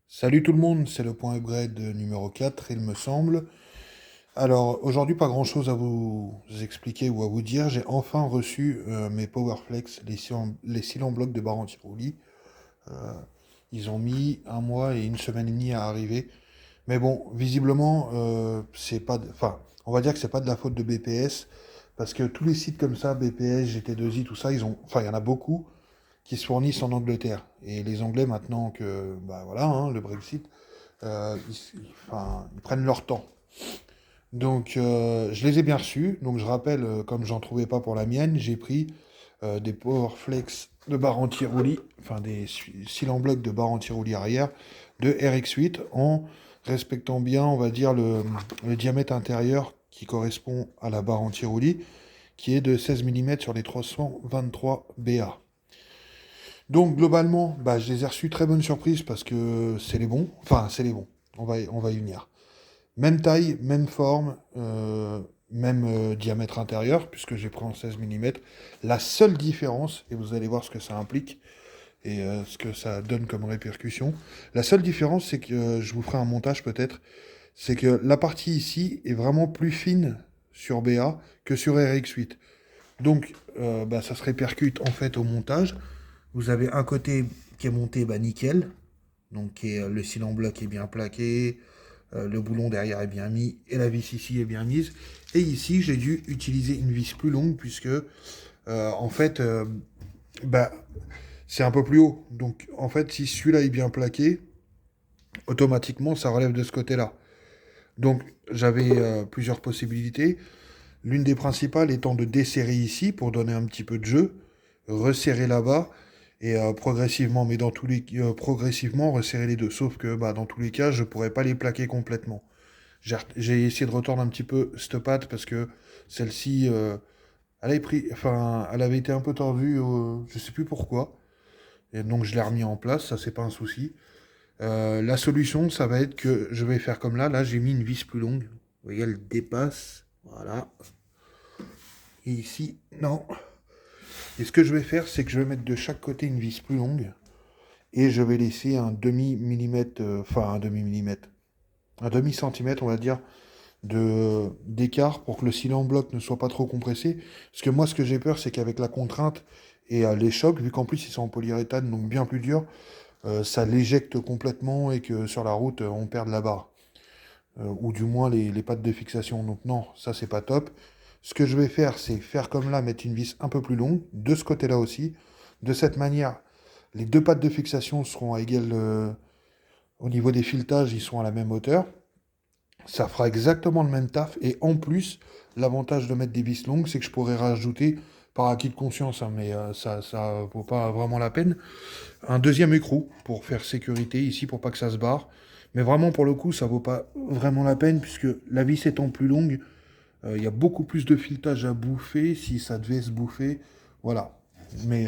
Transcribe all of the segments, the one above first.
Salut tout le monde, c'est le point upgrade numéro 4, il me semble. Alors aujourd'hui, pas grand-chose à vous expliquer ou à vous dire. J'ai enfin reçu mes Powerflex, les cylindres blocs de barre anti-roulis. Euh, Ils ont mis un mois et une semaine et demie à arriver. Mais bon, visiblement, c'est pas, enfin, on va dire que c'est pas de la faute de BPS, parce que tous les sites comme ça, BPS, GT2i, tout ça, enfin, il y en a beaucoup qui se fournissent en Angleterre. Et les Anglais, maintenant que, bah voilà, hein, le Brexit, enfin, ils prennent leur temps. Donc, je les ai bien reçus. Donc, je rappelle, comme j'en trouvais pas pour la mienne, j'ai pris des Powerflex de barre anti-roulis, enfin des cylindres blocs de barre anti-roulis arrière de RX8 en respectant bien, on va dire, le diamètre intérieur qui correspond à la barre anti-roulis, qui est de 16 mm sur les 323 BA. Donc globalement, bah, je les ai reçus très bonne surprise parce que c'est les bons. Enfin, c'est les bons. On va y venir. Même taille, même forme, même diamètre intérieur, puisque j'ai pris en 16 mm. La seule différence, et vous allez voir ce que ça implique et ce que ça donne comme répercussion, la seule différence, c'est que je vous ferai un montage peut-être, c'est que la partie ici est vraiment plus fine sur BA que sur RX8. Donc, bah, ça se répercute en fait au montage. Vous avez un côté qui est monté bah, nickel, donc le cylindre bloc est bien plaqué, le boulon derrière est bien mis et la vis ici est bien mise. Et ici, j'ai dû utiliser une vis plus longue puisque en fait, bah, c'est un peu plus haut. Donc en fait, si celui-là est bien plaqué, automatiquement, ça relève de ce côté-là. Donc j'avais plusieurs possibilités. L'une des principales étant de desserrer ici pour donner un petit peu de jeu, resserrer là-bas et progressivement, mais dans tous les progressivement resserrer les deux. Sauf que bah, dans tous les cas, je pourrais pas les plaquer complètement. J'ai essayé de retordre un petit peu cette patte parce que celle-ci, elle avait été un peu tordue, je sais plus pourquoi. Et donc je l'ai remis en place, ça c'est pas un souci. La solution, ça va être que je vais faire comme là. Là, j'ai mis une vis plus longue. Vous voyez, elle dépasse. Voilà. Et ici, non. Et ce que je vais faire, c'est que je vais mettre de chaque côté une vis plus longue. Et je vais laisser un demi-millimètre, enfin un demi-millimètre, un demi-centimètre, on va dire, d'écart pour que le cylindre bloc ne soit pas trop compressé. Parce que moi, ce que j'ai peur, c'est qu'avec la contrainte et les chocs, vu qu'en plus ils sont en polyuréthane, donc bien plus dur, ça l'éjecte complètement et que sur la route, on perde la barre. Ou du moins les pattes de fixation. Donc non, ça c'est pas top. Ce que je vais faire, c'est faire comme là, mettre une vis un peu plus longue, de ce côté-là aussi. De cette manière, les deux pattes de fixation seront à égale, au niveau des filetages, ils sont à la même hauteur. Ça fera exactement le même taf. Et en plus, l'avantage de mettre des vis longues, c'est que je pourrais rajouter, par acquis de conscience, hein, mais ça vaut pas vraiment la peine, un deuxième écrou pour faire sécurité ici, pour pas que ça se barre. Mais vraiment, pour le coup, ça vaut pas vraiment la peine, puisque la vis étant plus longue, il y a beaucoup plus de filetage à bouffer si ça devait se bouffer. Voilà. Mais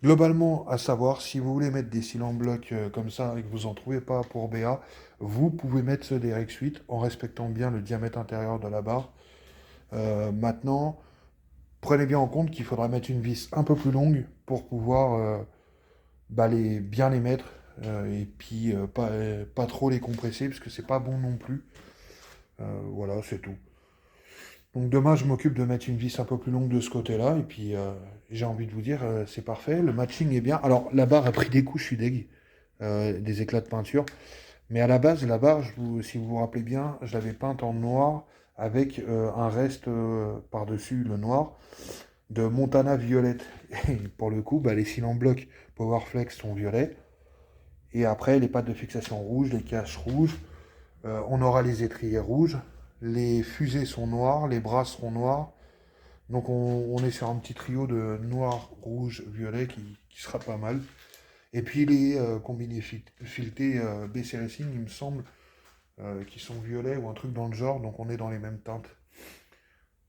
globalement, à savoir, si vous voulez mettre des cils en bloc comme ça et que vous n'en trouvez pas pour BA, vous pouvez mettre ceux des RX8 en respectant bien le diamètre intérieur de la barre. Maintenant, prenez bien en compte qu'il faudra mettre une vis un peu plus longue pour pouvoir bah, bien les mettre et puis pas trop les compresser parce que c'est pas bon non plus. Voilà, c'est tout. Donc demain, je m'occupe de mettre une vis un peu plus longue de ce côté-là. Et puis, j'ai envie de vous dire, c'est parfait. Le matching est bien. Alors, la barre a pris des coups, je suis deg. Des éclats de peinture. Mais à la base, la barre, si vous vous rappelez bien, je l'avais peinte en noir avec un reste par-dessus le noir de Montana violette. Et pour le coup, bah, les cils en bloc Powerflex sont violets. Et après, les pattes de fixation rouges, les caches rouges. On aura les étriers rouges. Les fusées sont noires, les bras seront noirs. Donc on est sur un petit trio de noir, rouge, violet qui sera pas mal. Et puis les combinés filetés BC Racing, il me semble, qui sont violets ou un truc dans le genre. Donc on est dans les mêmes teintes.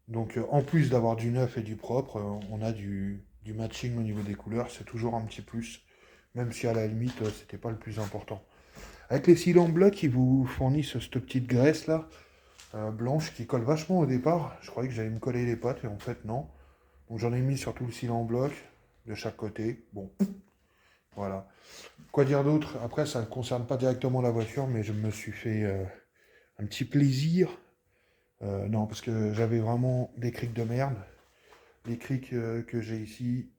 Donc en plus d'avoir du neuf et du propre, on a du matching au niveau des couleurs. C'est toujours un petit plus. Même si à la limite, c'était pas le plus important. Avec les cils en bloc, ils vous fournissent cette petite graisse là, blanche, qui colle vachement au départ. Je croyais que j'allais me coller les pattes, et en fait non. Donc j'en ai mis sur tout le cil en bloc, de chaque côté. Bon, Voilà. Quoi dire d'autre? Après, ça ne concerne pas directement la voiture, mais je me suis fait un petit plaisir. Non, parce que j'avais vraiment des crics de merde. Les crics que j'ai ici,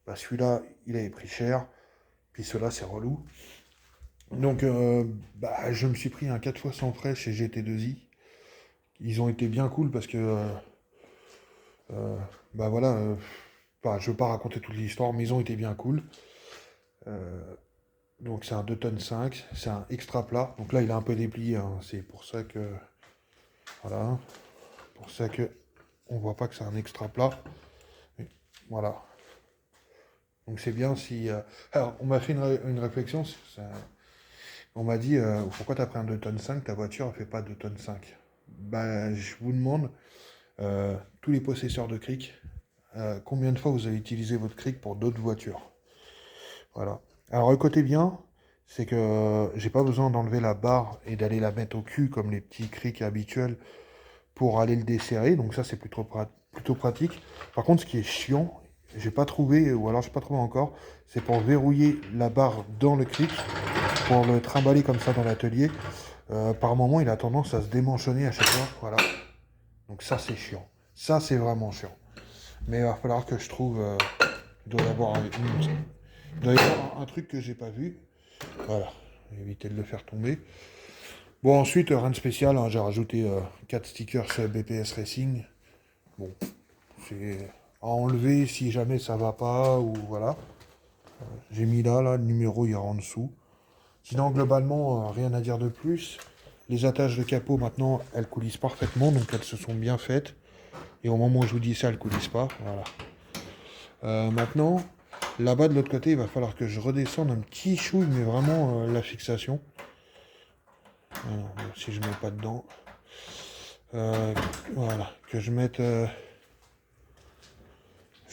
bah, celui-là, il avait pris cher. Puis ceux-là, c'est relou. Donc, bah, je me suis pris un 4 fois sans frais chez GT2i. Ils ont été bien cool parce que, euh, bah voilà, bah, je veux pas raconter toute l'histoire, mais ils ont été bien cool. Euh, donc, c'est un 2 tonnes 5, c'est un extra plat. Donc là, il est un peu déplié, hein. C'est pour ça que, voilà, pour ça que on voit pas que c'est un extra plat. Mais voilà. Donc c'est bien si. Alors, on m'a fait une réflexion. On m'a dit pourquoi tu as pris un 2 tonnes 5, ta voiture ne fait pas 2 tonnes 5. Bah, je vous demande, tous les possesseurs de cric, combien de fois vous avez utilisé votre cric pour d'autres voitures? Voilà. Alors, le côté bien, c'est que j'ai pas besoin d'enlever la barre et d'aller la mettre au cul comme les petits crics habituels pour aller le desserrer. Donc, ça, c'est plutôt pratique. Par contre, ce qui est chiant, j'ai pas trouvé, ou alors j'ai pas trouvé encore, c'est pour verrouiller la barre dans le cric, pour le trimballer comme ça dans l'atelier. Par moment, il a tendance à se démanchonner à chaque fois. Voilà. Donc ça, c'est chiant. Ça, c'est vraiment chiant. Mais il va falloir que je trouve... il doit y avoir un truc que j'ai pas vu. Voilà. Éviter de le faire tomber. Bon, ensuite, rien de spécial. Hein, j'ai rajouté 4 stickers BPS Racing. Bon, c'est à enlever si jamais ça va pas ou voilà. J'ai mis là, le numéro ira en dessous. Sinon, globalement, rien à dire de plus. Les attaches de capot, maintenant, elles coulissent parfaitement, donc elles se sont bien faites. Et au moment où je vous dis ça, elles coulissent pas. Voilà. Maintenant, là-bas de l'autre côté, il va falloir que je redescende un petit chouille, mais vraiment la fixation. Alors, si je mets pas dedans. Voilà, que je mette... je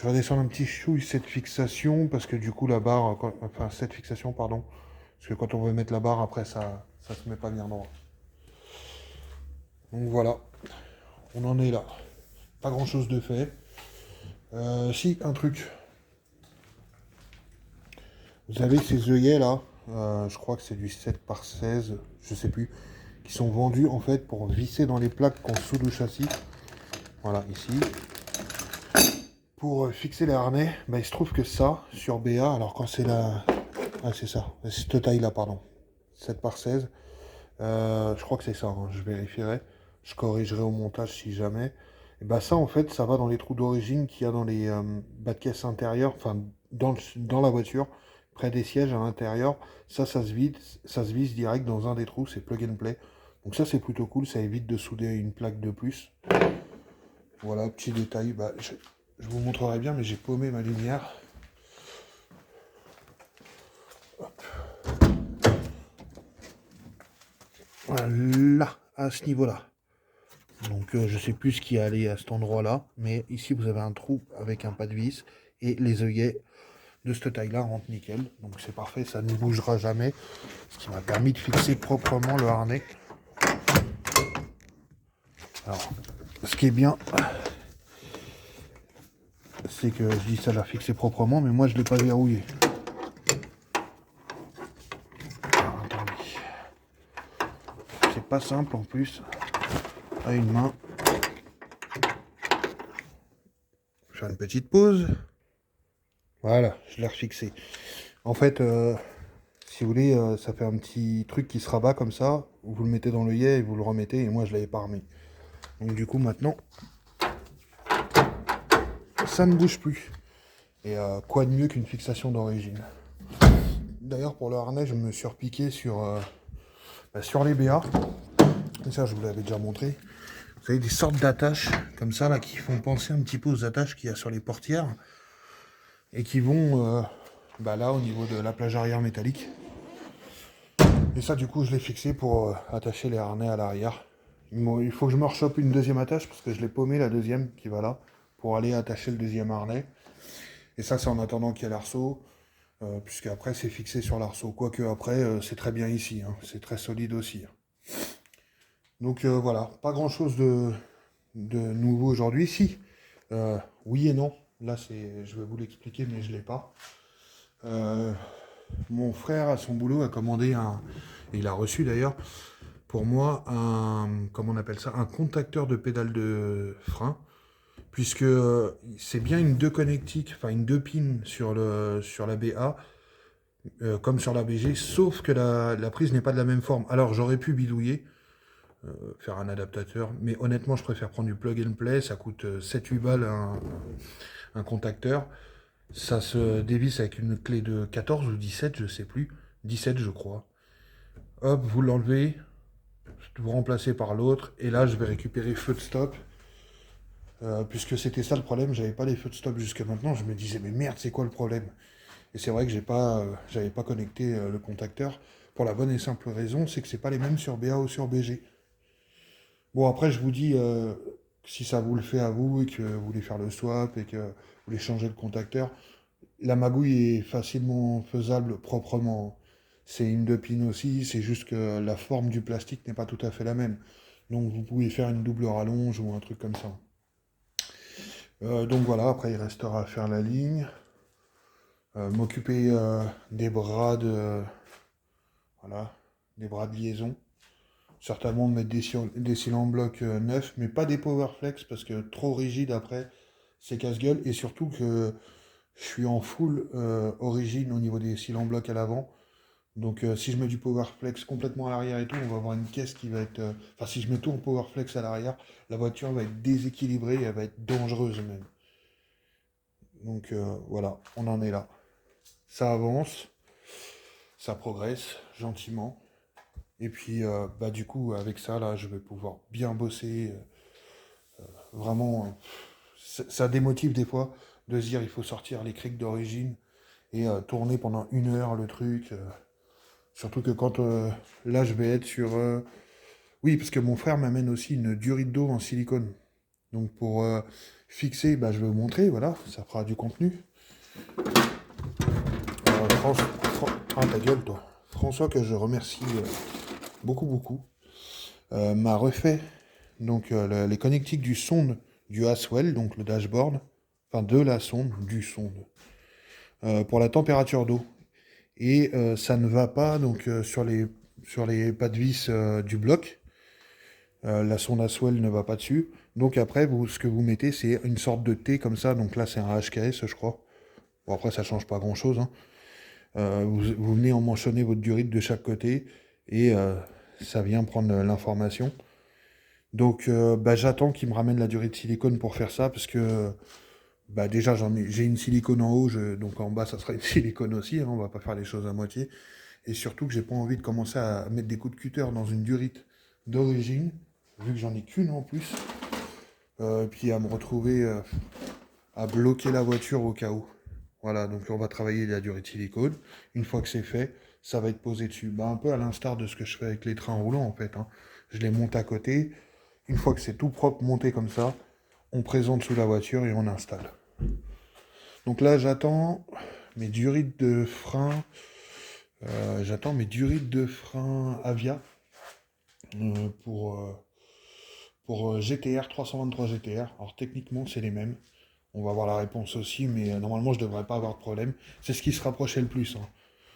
redescends un petit chouille cette fixation, parce que du coup la barre... Enfin, cette fixation, pardon. Parce que quand on veut mettre la barre, après, ça se met pas bien droit. Donc voilà, on en est là. Pas grand-chose de fait. Si, un truc. Vous avez ces œillets là, je crois que c'est du 7 par 16, je sais plus, qui sont vendus en fait pour visser dans les plaques qu'on soude au châssis. Voilà, ici. Pour fixer les harnais, bah, il se trouve que ça, sur BA, alors quand c'est la... Ah, c'est ça, c'est cette taille-là, pardon. 7 par 16. Je crois que c'est ça, hein, je vérifierai. Je corrigerai au montage si jamais. Et bah ça, en fait, ça va dans les trous d'origine qu'il y a dans les bas de caisse intérieurs, enfin, dans la voiture, près des sièges à l'intérieur. Ça se vise direct dans un des trous, c'est plug and play. Donc ça, c'est plutôt cool, ça évite de souder une plaque de plus. Voilà, petit détail. Bah, je vous montrerai bien, mais j'ai paumé ma lumière. Hop. Voilà, là, à ce niveau-là. Donc je sais plus ce qui est allé à cet endroit-là, mais ici vous avez un trou avec un pas de vis et les œillets de cette taille-là rentrent nickel. Donc c'est parfait, ça ne bougera jamais. Ce qui m'a permis de fixer proprement le harnais. Alors, ce qui est bien, c'est que je dis ça l'a fixé proprement, mais moi je ne l'ai pas verrouillé. Alors, attendez. C'est pas simple en plus. À une main. Je fais une petite pause. Voilà, je l'ai refixé. En fait, si vous voulez, ça fait un petit truc qui se rabat comme ça. Vous le mettez dans l'œillet et vous le remettez. Et moi, je l'avais pas remis. Donc du coup, maintenant, ça ne bouge plus. Et quoi de mieux qu'une fixation d'origine. D'ailleurs, pour le harnais, je me suis repiqué sur les BA. Et ça, je vous l'avais déjà montré. Vous avez des sortes d'attaches comme ça, là, qui font penser un petit peu aux attaches qu'il y a sur les portières. Et qui vont, là, au niveau de la plage arrière métallique. Et ça, du coup, je l'ai fixé pour attacher les harnais à l'arrière. Il faut que je me rechoppe une deuxième attache, parce que je l'ai paumé, la deuxième, qui va là, pour aller attacher le deuxième harnais. Et ça, c'est en attendant qu'il y ait l'arceau, puisque après, c'est fixé sur l'arceau. Quoique, après, c'est très bien ici, hein. C'est très solide aussi. Donc, voilà, pas grand-chose de nouveau aujourd'hui. Si, oui et non. Là, je vais vous l'expliquer, mais je ne l'ai pas. mon frère à son boulot a commandé et il a reçu d'ailleurs, pour moi, comment on appelle ça, un contacteur de pédale de frein, puisque c'est bien une 2 connectique, enfin une 2 pins sur la BA, comme sur la BG, sauf que la prise n'est pas de la même forme. Alors j'aurais pu bidouiller, faire un adaptateur, mais honnêtement je préfère prendre du plug and play, ça coûte 7-8 balles un contacteur. Ça se dévisse avec une clé de 14 ou 17, je sais plus. 17, je crois. Hop, vous l'enlevez, vous remplacez par l'autre, et là, je vais récupérer feu de stop. Puisque c'était ça le problème, j'avais pas les feux de stop jusqu'à maintenant. Je me disais, mais merde, c'est quoi le problème? Et c'est vrai que j'avais pas connecté le contacteur. Pour la bonne et simple raison, c'est que c'est pas les mêmes sur BA ou sur BG. Bon, après, je vous dis, que si ça vous le fait à vous et que vous voulez faire le swap et que vous voulez changer le contacteur, la magouille est facilement faisable proprement. C'est une deux pins aussi, c'est juste que la forme du plastique n'est pas tout à fait la même. Donc vous pouvez faire une double rallonge ou un truc comme ça. Donc voilà, après il restera à faire la ligne, m'occuper des bras voilà, des bras de liaison. Certainement mettre des cylindres en bloc neufs, mais pas des Powerflex parce que trop rigide après, c'est casse-gueule. Et surtout que je suis en full origine au niveau des cylindres en bloc à l'avant. Donc si je mets du Powerflex complètement à l'arrière et tout, on va avoir une caisse qui va être... Enfin si je mets tout en Powerflex à l'arrière, la voiture va être déséquilibrée, elle va être dangereuse même. Donc voilà, on en est là. Ça avance, ça progresse gentiment. Et puis bah du coup avec ça là, je vais pouvoir bien bosser. Vraiment, ça démotive des fois de se dire il faut sortir les crics d'origine et tourner pendant 1 heure le truc. Surtout que quand là je vais être sur... Oui, parce que mon frère m'amène aussi une durite d'eau en silicone. Donc pour fixer, bah, je vais vous montrer, voilà, ça fera du contenu. Ah ta gueule toi. François que je remercie beaucoup beaucoup, m'a refait donc les connectiques du sonde du Haswell, donc le dashboard, enfin de la sonde, du sonde, pour la température d'eau. Et ça ne va pas donc sur les pas de vis du bloc. La sonde Haswell ne va pas dessus. Donc après, ce que vous mettez, c'est une sorte de T comme ça. Donc là, c'est un HKS, je crois. Bon, après, ça change pas grand-chose, hein. Vous venez emmanchonner votre durite de chaque côté et ça vient prendre l'information. Donc bah, j'attends qu'il me ramène la durite silicone pour faire ça parce que bah, déjà j'ai une silicone en haut, donc en bas ça sera une silicone aussi, hein, on va pas faire les choses à moitié. Et surtout que j'ai pas envie de commencer à mettre des coups de cutter dans une durite d'origine, vu que j'en ai qu'une en plus, puis à me retrouver à bloquer la voiture au cas où. Voilà, donc on va travailler la durite silicone. Une fois que c'est fait, ça va être posé dessus. Bah, un peu à l'instar de ce que je fais avec les trains roulants en fait, hein. Je les monte à côté. Une fois que c'est tout propre monté comme ça, on présente sous la voiture et on installe. Donc là, j'attends mes durites de frein Avia pour GTR 323 GTR. Alors techniquement, c'est les mêmes. On va avoir la réponse aussi, mais normalement, je devrais pas avoir de problème. C'est ce qui se rapprochait le plus, hein.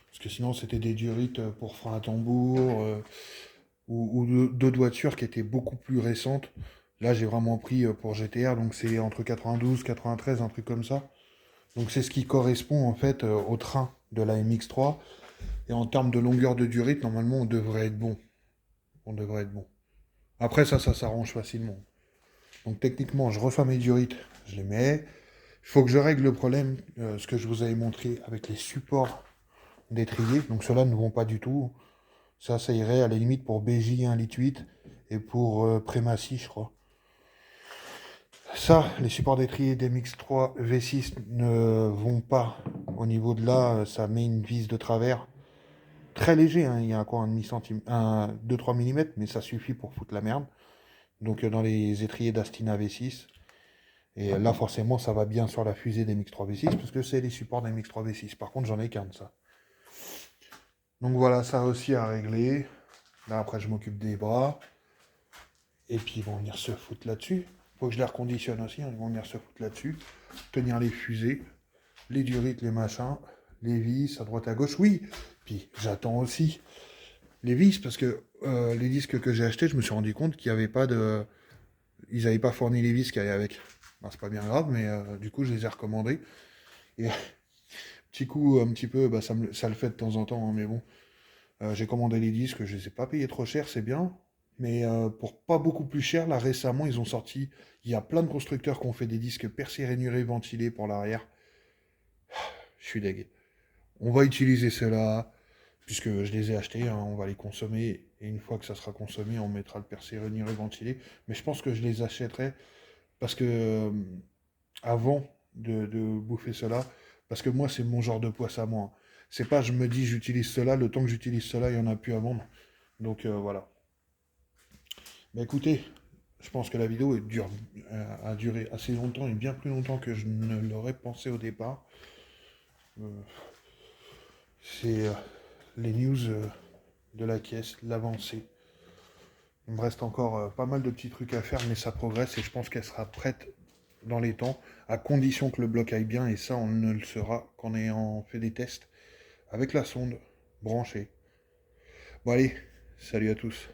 Parce que sinon, c'était des durites pour frein à tambour ou d'autres voitures qui étaient beaucoup plus récentes. Là, j'ai vraiment pris pour GTR, donc c'est entre 92, 93, un truc comme ça. Donc c'est ce qui correspond en fait au train de la MX3. Et en termes de longueur de durite, normalement, on devrait être bon. On devrait être bon. Après, ça s'arrange facilement. Donc techniquement, je reçois mes durites, je les mets. Il faut que je règle le problème, ce que je vous avais montré avec les supports d'étrier. Donc ceux-là ne vont pas du tout. Ça irait à la limite pour BJ 1,8 L et pour Premacy, je crois. Ça, les supports d'étrier d'MX3 V6 ne vont pas. Au niveau de là, ça met une vis de travers. Très léger, hein, il y a quoi, un demi-centime, 2-3 mm, mais ça suffit pour foutre la merde. Donc dans les étriers d'Astina V6. Et là, forcément, ça va bien sur la fusée d'MX3 V6, parce que c'est les supports d'MX3 V6. Par contre, j'en ai qu'un de ça. Donc voilà, ça aussi à régler. Là, après, je m'occupe des bras. Et puis, ils vont venir se foutre là-dessus. Faut que je les reconditionne aussi, hein. Ils vont venir se foutre là-dessus. Tenir les fusées, les durites, les machins. les vis à droite à gauche, oui. Puis j'attends aussi les vis parce que les disques que j'ai achetés, je me suis rendu compte qu'il n'y avait pas de... Ils n'avaient pas fourni les vis qui allaient avec. Ben, c'est pas bien grave, mais du coup, je les ai recommandés. Et petit coup, un petit peu, bah, ça le fait de temps en temps, hein, mais bon. J'ai commandé les disques, je les ai pas payés trop cher, c'est bien. Mais pour pas beaucoup plus cher, là récemment, ils ont sorti. Il y a plein de constructeurs qui ont fait des disques percés, rainurés, ventilés pour l'arrière. Je suis deg. On va utiliser ceux-là, puisque je les ai achetés, hein, on va les consommer. Et une fois que ça sera consommé, on mettra le percé, rainuré, ventilé. Mais je pense que je les achèterai parce que avant de bouffer cela, parce que moi, c'est mon genre de poisse à moi. C'est pas, je me dis, j'utilise cela, le temps que j'utilise cela, il y en a plus à vendre. Donc voilà. Bah écoutez, je pense que la vidéo a duré assez longtemps et bien plus longtemps que je ne l'aurais pensé au départ. Euh, c'est les news de la caisse, l'avancée. Il me reste encore pas mal de petits trucs à faire, mais ça progresse et je pense qu'elle sera prête dans les temps, à condition que le bloc aille bien, et ça, on ne le saura qu'en ayant fait des tests avec la sonde branchée. Bon allez, salut à tous.